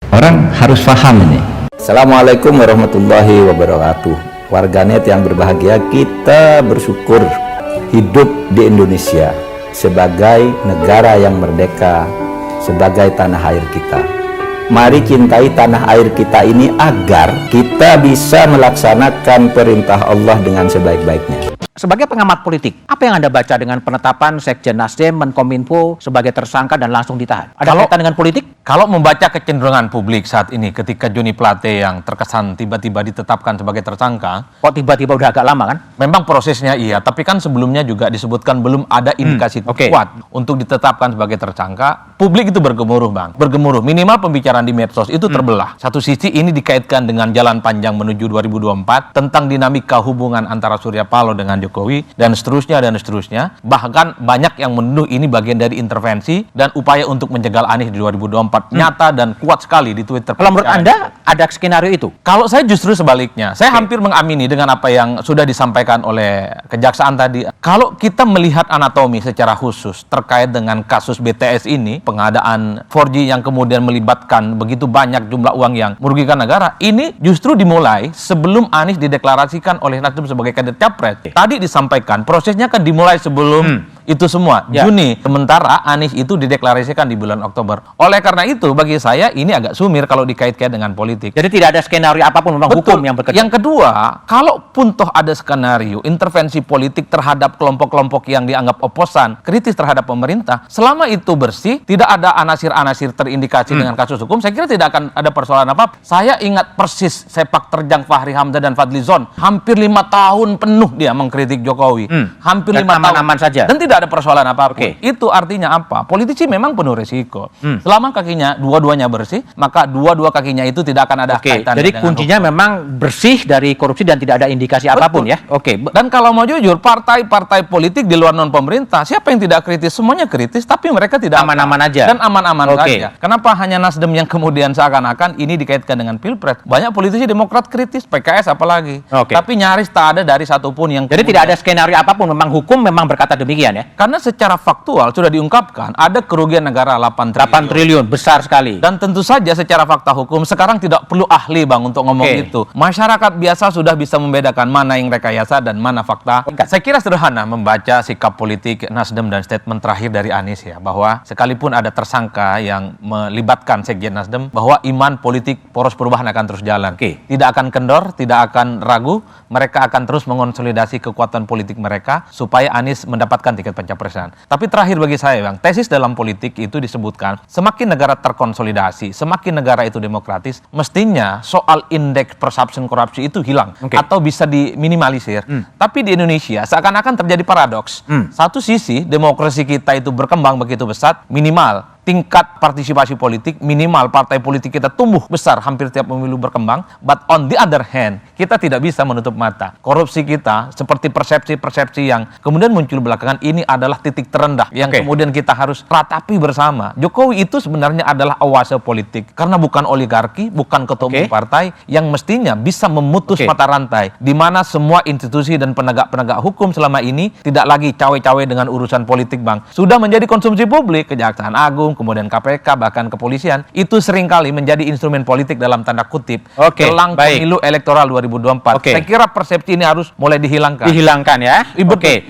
Orang harus paham ini. Assalamualaikum warahmatullahi wabarakatuh. Warganet yang berbahagia, kita bersyukur hidup di Indonesia sebagai negara yang merdeka, sebagai tanah air kita. Mari cintai tanah air kita ini agar kita bisa melaksanakan perintah Allah dengan sebaik-baiknya. Sebagai pengamat politik, apa yang Anda baca dengan penetapan Sekjen Nasdem, Menkominfo sebagai tersangka dan langsung ditahan? Ada kaitan dengan politik? Kalau membaca kecenderungan publik saat ini ketika Joni Plate yang terkesan tiba-tiba ditetapkan sebagai tersangka. Kok tiba-tiba udah agak lama kan? Memang prosesnya iya, tapi kan sebelumnya juga disebutkan belum ada indikasi kuat untuk ditetapkan sebagai tersangka. Publik itu bergemuruh, Bang. Bergemuruh, minimal pembicaraan di medsos itu terbelah. Satu sisi ini dikaitkan dengan jalan panjang menuju 2024, tentang dinamika hubungan antara Surya Paloh dengan Jokowi, dan seterusnya. Bahkan banyak yang menuduh ini bagian dari intervensi dan upaya untuk menjegal Anies di 2024. Nyata dan kuat sekali di Twitter. Kalau menurut Anda ada skenario itu? Kalau saya justru sebaliknya. Saya hampir mengamini dengan apa yang sudah disampaikan oleh kejaksaan tadi. Kalau kita melihat anatomi secara khusus terkait dengan kasus BTS ini, pengadaan 4G yang kemudian melibatkan begitu banyak jumlah uang yang merugikan negara, ini justru dimulai sebelum Anies dideklarasikan oleh Nasdem sebagai kandidat capres. Tadi disampaikan prosesnya kan dimulai sebelum itu semua, Juni. Sementara Anies itu dideklarasikan di bulan Oktober. Oleh karena itu, bagi saya ini agak sumir kalau dikait-kait dengan politik. Jadi tidak ada skenario apapun memang hukum yang bekerja. Yang kedua, kalaupun toh ada skenario intervensi politik terhadap kelompok-kelompok yang dianggap oposan, kritis terhadap pemerintah, selama itu bersih, tidak ada anasir-anasir terindikasi dengan kasus hukum, saya kira tidak akan ada persoalan apa-apa. Saya ingat persis sepak terjang Fahri Hamzah dan Fadly Zon. Hampir 5 tahun penuh dia mengkritik Jokowi. Hampir 5 tahun. Aman-aman saja. Dan tidak ada persoalan apapun. Itu artinya apa? Politisi memang penuh risiko. Selama kakinya dua-duanya bersih, maka dua-dua kakinya itu tidak akan ada kaitan. Jadi kuncinya memang bersih dari korupsi dan tidak ada indikasi apapun ya. Dan kalau mau jujur, partai-partai politik di luar non pemerintah, siapa yang tidak kritis? Semuanya kritis, tapi mereka tidak aman-aman aja. Dan aman-aman saja. Kenapa hanya Nasdem yang kemudian seakan-akan ini dikaitkan dengan Pilpres? Banyak politisi Demokrat kritis, PKS apalagi. Tapi nyaris tak ada dari satupun yang Jadi tidak ada skenario apapun, memang hukum memang berkata demikian ya. Karena secara faktual sudah diungkapkan ada kerugian negara 8 triliun, besar sekali. Dan tentu saja secara fakta hukum sekarang tidak perlu ahli, Bang, untuk ngomong itu. Masyarakat biasa sudah bisa membedakan mana yang rekayasa dan mana fakta. Saya kira sederhana membaca sikap politik Nasdem dan statement terakhir dari Anies ya, bahwa sekalipun ada tersangka yang melibatkan Sekjen Nasdem, bahwa iman politik poros perubahan akan terus jalan. Tidak akan kendor, tidak akan ragu, mereka akan terus mengonsolidasi kekuatan politik mereka supaya Anies mendapatkan tiket pencapresan. Tapi terakhir bagi saya, Bang, tesis dalam politik itu disebutkan semakin negara terkonsolidasi, semakin negara itu demokratis, mestinya soal indeks perception korupsi itu hilang atau bisa diminimalisir. Tapi di Indonesia seakan-akan terjadi paradoks. Satu sisi demokrasi kita itu berkembang begitu besar, minimal tingkat partisipasi politik, minimal partai politik kita tumbuh besar hampir tiap pemilu berkembang, but on the other hand, kita tidak bisa menutup mata. Korupsi kita seperti persepsi-persepsi yang kemudian muncul belakangan ini adalah titik terendah yang kemudian kita harus ratapi bersama. Jokowi itu sebenarnya adalah oase politik karena bukan oligarki, bukan ketua umum partai yang mestinya bisa memutus mata rantai di mana semua institusi dan penegak-penegak hukum selama ini tidak lagi cawe-cawe dengan urusan politik, Bang. Sudah menjadi konsumsi publik, Kejaksaan Agung, kemudian KPK, bahkan kepolisian, itu seringkali menjadi instrumen politik dalam tanda kutip jelang pemilu elektoral 2024. Saya kira persepsi ini harus mulai dihilangkan. Dihilangkan ya.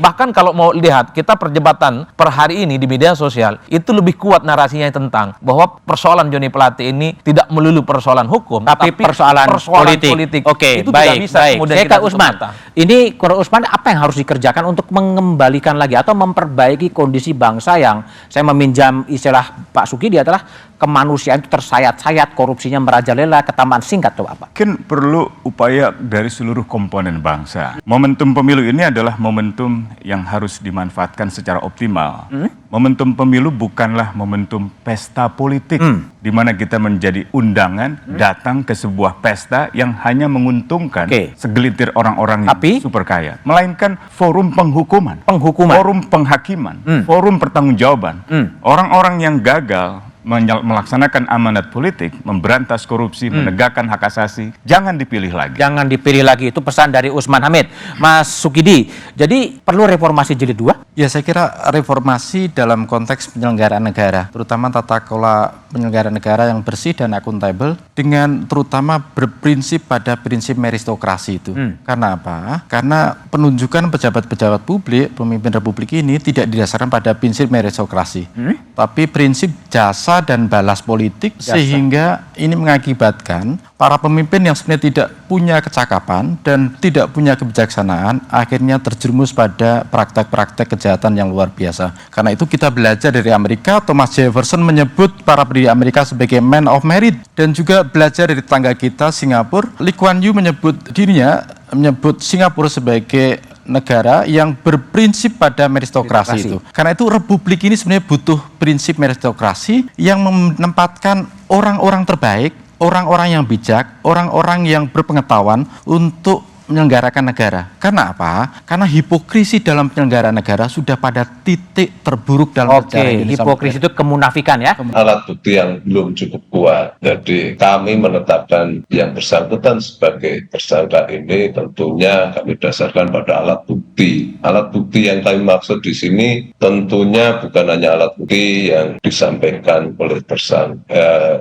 Bahkan kalau mau lihat, kita perdebatan per hari ini di media sosial, itu lebih kuat narasinya tentang bahwa persoalan Joni Plate ini tidak melulu persoalan hukum, tapi persoalan politik. Itu tidak bisa kemudian kita Usman. Ini Kuro Usman, apa yang harus dikerjakan untuk mengembalikan lagi atau memperbaiki kondisi bangsa yang, saya meminjam istilah Pak Sugidi, adalah kemanusiaan itu tersayat-sayat, korupsinya merajalela, ketamaan singkat tuh apa? Mungkin perlu upaya dari seluruh komponen bangsa. Momentum pemilu ini adalah momentum yang harus dimanfaatkan secara optimal. Momentum pemilu bukanlah momentum pesta politik, di mana kita menjadi undangan datang ke sebuah pesta yang hanya menguntungkan segelintir orang-orang yang super kaya, melainkan forum penghukuman, forum penghakiman, forum pertanggungjawaban. Orang-orang yang gagal melaksanakan amanat politik, memberantas korupsi, menegakkan hak asasi, jangan dipilih lagi. Jangan dipilih lagi, itu pesan dari Usman Hamid. Mas Sukidi, jadi perlu reformasi jilid 2? Ya, saya kira reformasi dalam konteks penyelenggaraan negara, terutama tata kelola penyelenggaraan negara yang bersih dan akuntabel, dengan terutama berprinsip pada prinsip meritokrasi itu. Karena apa? Karena penunjukan pejabat-pejabat publik, pemimpin republik ini tidak didasarkan pada prinsip meritokrasi, tapi prinsip jasa dan balas politik, sehingga ini mengakibatkan para pemimpin yang sebenarnya tidak punya kecakapan dan tidak punya kebijaksanaan akhirnya terjerumus pada praktek-praktek kejahatan yang luar biasa. Karena itu kita belajar dari Amerika. Thomas Jefferson menyebut para pendiri Amerika sebagai man of merit, dan juga belajar dari tetangga kita Singapura. Lee Kuan Yew menyebut Singapura sebagai negara yang berprinsip pada meritokrasi itu. Karena itu republik ini sebenarnya butuh prinsip meritokrasi yang menempatkan orang-orang terbaik, orang-orang yang bijak, orang-orang yang berpengetahuan untuk menyelenggarakan negara. Karena apa? Karena hipokrisi dalam penyelenggaraan negara sudah pada titik terburuk dalam sejarah Indonesia. Hipokrisi itu kemunafikan ya. Alat bukti yang belum cukup kuat. Jadi kami menetapkan yang bersangkutan sebagai tersangka ini tentunya kami dasarkan pada alat bukti. Alat bukti yang kami maksud di sini tentunya bukan hanya alat bukti yang disampaikan oleh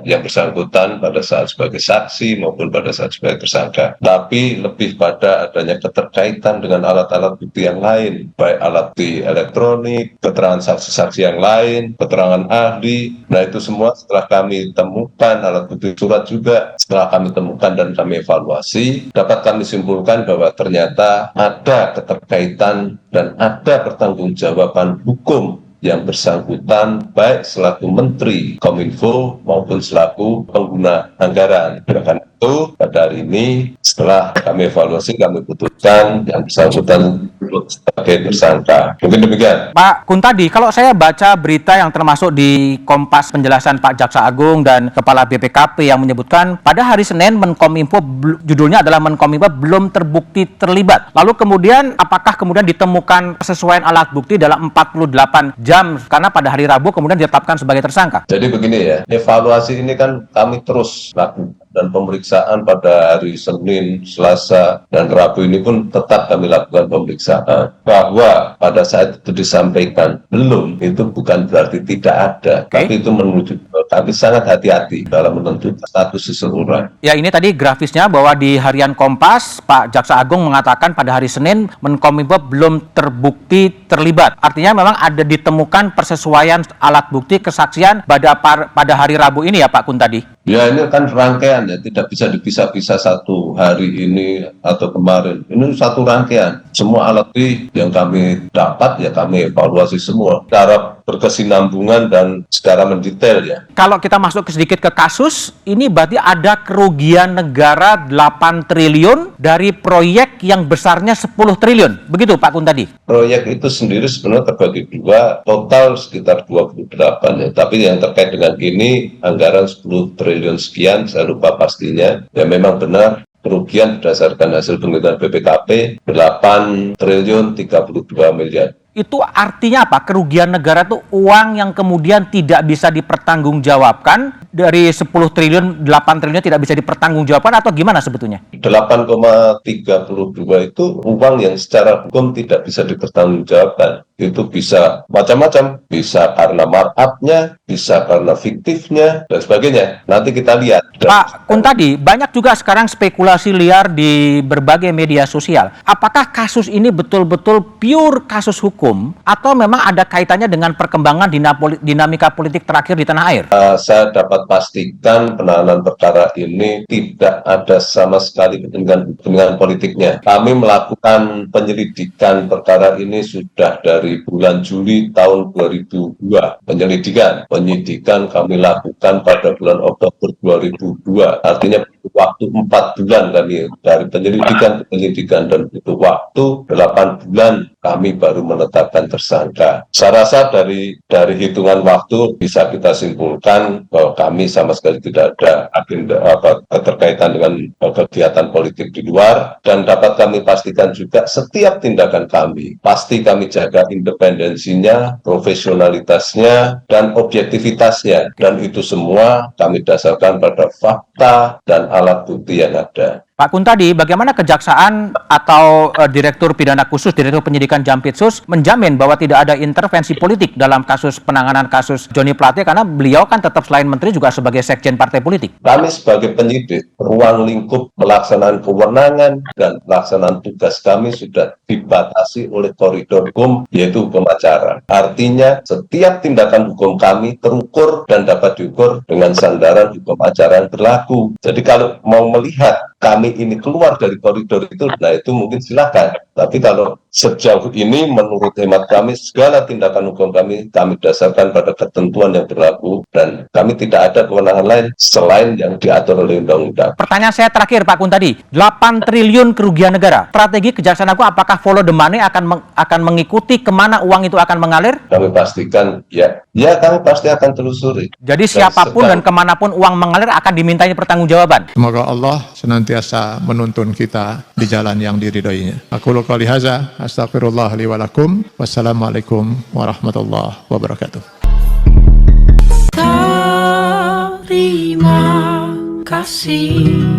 yang bersangkutan pada saat sebagai saksi maupun pada saat sebagai tersangka, tapi lebih pada adanya keterkaitan dengan alat-alat bukti yang lain, baik alat bukti elektronik, keterangan saksi-saksi yang lain, keterangan ahli. Nah, itu semua setelah kami temukan, alat bukti surat juga setelah kami temukan dan kami evaluasi, dapat kami simpulkan bahwa ternyata ada keterkaitan dan ada pertanggungjawaban hukum yang bersangkutan baik selaku Menteri Kominfo maupun selaku pengguna anggaran. Karena itu pada hari ini setelah kami evaluasi kami putuskan yang bersangkutan sebagai tersangka. Mungkin demikian. Pak Kuntadi, kalau saya baca berita yang termasuk di Kompas penjelasan Pak Jaksa Agung dan Kepala BPKP yang menyebutkan pada hari Senin Menkominfo, judulnya adalah Menkominfo belum terbukti terlibat. Lalu kemudian apakah kemudian ditemukan kesesuaian alat bukti dalam 48 jam karena pada hari Rabu kemudian ditetapkan sebagai tersangka? Jadi begini ya, evaluasi ini kan kami terus lakukan dan pemeriksaan pada hari Senin, Selasa, dan Rabu ini pun tetap kami lakukan pemeriksaan. Bahwa pada saat itu disampaikan belum, itu bukan berarti tidak ada. Tapi itu menunjukkan kami sangat hati-hati dalam menentukan status seseorang. Ya, ini tadi grafisnya bahwa di harian Kompas, Pak Jaksa Agung mengatakan pada hari Senin Menkominfo belum terbukti terlibat. Artinya memang ada ditemukan persesuaian alat bukti kesaksian pada hari Rabu ini ya Pak Kuntadi? Ya, ini kan rangkaian ya, tidak bisa dipisah-pisah satu hari ini atau kemarin. Ini satu rangkaian. Semua alat bukti yang kami dapat ya kami evaluasi semua secara berkesinambungan dan secara mendetail ya. Kalau kita masuk sedikit ke kasus, ini berarti ada kerugian negara 8 triliun dari proyek yang besarnya 10 triliun. Begitu Pak Kuntadi? Proyek itu sendiri sebenarnya terbagi dua, total sekitar 28 ya. Tapi yang terkait dengan ini anggaran 10 triliun sekian, saya lupa pastinya. Ya memang benar kerugian berdasarkan hasil penghitungan BPKP 8 triliun 32 miliar. Itu artinya apa? Kerugian negara itu uang yang kemudian tidak bisa dipertanggungjawabkan dari 10 triliun, 8 triliun tidak bisa dipertanggungjawabkan atau gimana sebetulnya? 8,32 itu uang yang secara hukum tidak bisa dipertanggungjawabkan. Itu bisa macam-macam, bisa karena markup-nya, bisa karena fiktifnya, dan sebagainya. Nanti kita lihat. Pak Kuntadi, banyak juga sekarang spekulasi liar di berbagai media sosial. Apakah kasus ini betul-betul pure kasus hukum atau memang ada kaitannya dengan perkembangan dinamika politik terakhir di tanah air? Saya dapat pastikan penanganan perkara ini tidak ada sama sekali kepentingan politiknya. Kami melakukan penyelidikan perkara ini sudah dari bulan Juli tahun 2002. Penyidikan kami lakukan pada bulan Oktober 2002. Artinya waktu 4 bulan kami dari penyelidikan ke penyelidikan, dan butuh waktu 8 bulan kami baru menetapkan tersangka. Saya rasa dari hitungan waktu bisa kita simpulkan bahwa kami sama sekali tidak ada agenda keterkaitan dengan kegiatan politik di luar, dan dapat kami pastikan juga setiap tindakan kami pasti kami jaga independensinya, profesionalitasnya, dan objektivitasnya, dan itu semua kami dasarkan pada fakta dan alat bukti yang ada. Pak Kuntadi, bagaimana Kejaksaan atau Direktur Pidana Khusus, Direktur Penyidikan Jampitsus menjamin bahwa tidak ada intervensi politik dalam kasus penanganan kasus Joni Plate, karena beliau kan tetap selain menteri juga sebagai sekjen partai politik? Kami sebagai penyidik, ruang lingkup pelaksanaan kewenangan dan pelaksanaan tugas kami sudah dibatasi oleh koridor hukum, yaitu hukum acara. Artinya, setiap tindakan hukum kami terukur dan dapat diukur dengan sandaran hukum acara yang berlaku. Jadi kalau mau melihat kami ini keluar dari koridor itu, nah itu mungkin silakan. Tapi kalau sejauh ini menurut hemat kami, segala tindakan hukum kami dasarkan pada ketentuan yang berlaku, dan kami tidak ada kewenangan lain selain yang diatur oleh undang-undang. Pertanyaan saya terakhir Pak Kuntadi, 8 triliun kerugian negara. Strategi Kejaksaan Agung apakah follow the money akan mengikuti kemana uang itu akan mengalir? Kami pastikan ya kami pasti akan telusuri. Jadi siapapun dan kemanapun uang mengalir akan dimintai pertanggungjawaban. Semoga Allah senantiasa menuntun kita di jalan yang diridhoinya. Aku qouli hadza, astaghfirullah li wa lakum. Wassalamualaikum warahmatullahi wabarakatuh. Terima kasih.